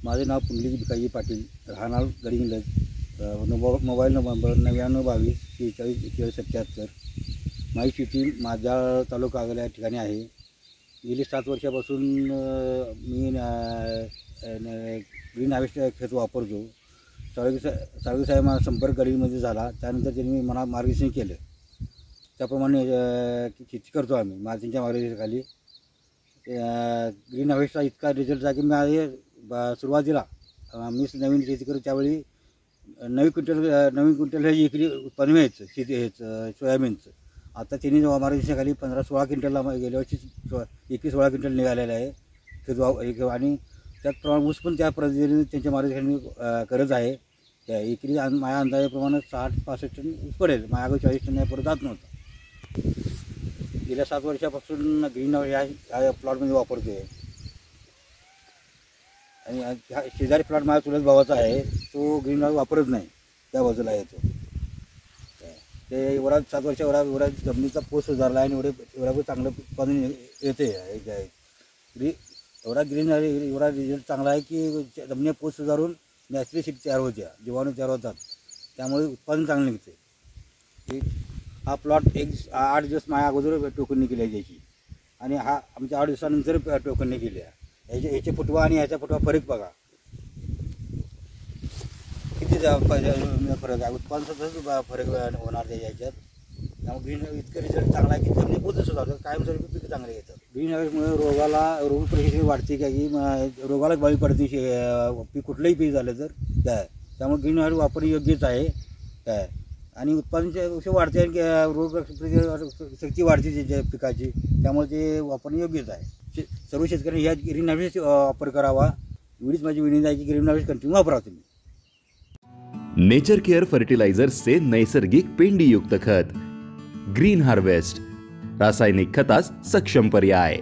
माझे नाव पुंडलिक भिकाजी पाटील, राहणार Gadhinglaj, mobile number 9922 43 41 77। माझी शेती माजाळ तालुका आगला या ठिकाणी आहे। गेली 7 वर्षापासून मी ग्रीन हार्वेस्ट खत वापरतो। साळवे साहेब माझा संपर्क गडीमध्ये झाला, त्यानंतर त्यांनी मला मार्गदर्शन केलं, त्याप्रमाणे शेती करतो आम्ही त्यांच्या मार्गदर्शनाखाली। ग्रीन हार्वेस्टचा इतका रिझल्ट आहे की मी सुरुवातीला मी नवीन शेती करतो त्यावेळी 9 क्विंटल हे एकरी उत्पन्न मिळायचं शेती हेचं सोयाबीनचं। आता त्यांनी मार्गदर्शनाखाली 15-16 क्विंटलला गेल्या वर्षी 21-16 क्विंटल निघालेलं आहे खत आणि त्याचप्रमाणे ऊस पण त्या पद्धतीने त्यांच्या मार्गदर्शनाखाली करत आहे। त्या एकरी माझ्या अंदाजाप्रमाणे 60-65 टन ऊस पडेल, माझ्या 40 टन यापर्यंत जात नव्हतं। गेल्या 7 वर्षापासून ग्रीन हार्वेस्ट या प्लॉटमध्ये वापरतो आहे। आणि शेजारी प्लॉट माझ्या चुलत भावाचा आहे, तो ग्रीन हार्वेस्ट वापरत नाही, त्या बाजूला आहे तो। ते एवढा 7 वर्ष एवढा जमिनीचा पोत सुधारला आहे आणि एवढा चांगलं उत्पादन येते एवढा ग्रीन एवढा रिझल्ट चांगला आहे की जमिनी पोत सुधारून नॅचरल शेती तयार होते, जीवाणू तयार होतात, त्यामुळे उत्पादन चांगलं निघते। हा प्लॉट 8 दिवस माझ्या अगोदर टोकननी केली आहे त्याची, आणि हा आमच्या 8 दिवसानंतर टोकननी केली आहे। याचे फुटवा आणि याचा फुटवा फरक बघा किती फरक आहे, उत्पादन सुद्धा फरक होणार त्याच्यात। त्यामुळे ग्रीन हार्वेस्ट इतकं रिझल्ट चांगला आहे की जमिनी पोत सुधारतात, कायमस्वरूपी पिकं चांगले येतात। ग्रीन हार्वेस्टमुळे रोग प्रतिकार वाढते, की रोगाला बळी पडते पीक कुठलंही पीक झालं तर त्यामुळे ग्रीन हार्वेस्ट वापरणे योग्यच आहे आणि उत्पादन वाढते आणि रोग शक्ती वाढते त्याच्या पिकाची, त्यामुळे ते वापरणे योग्यच आहे। सर्व शेतकऱ्यांनी ह्या ग्रीन हार्वेस्ट वापर करावा, एवढीच माझी विनंती आहे की ग्रीन हार्वेस्ट कंटिन्यू वापरा तुम्ही। नेचर केअर फर्टिलायझर से नैसर्गिक पेंडीयुक्त खत ग्रीन हार्वेस्ट, रासायनिक खतास सक्षम पर्याय।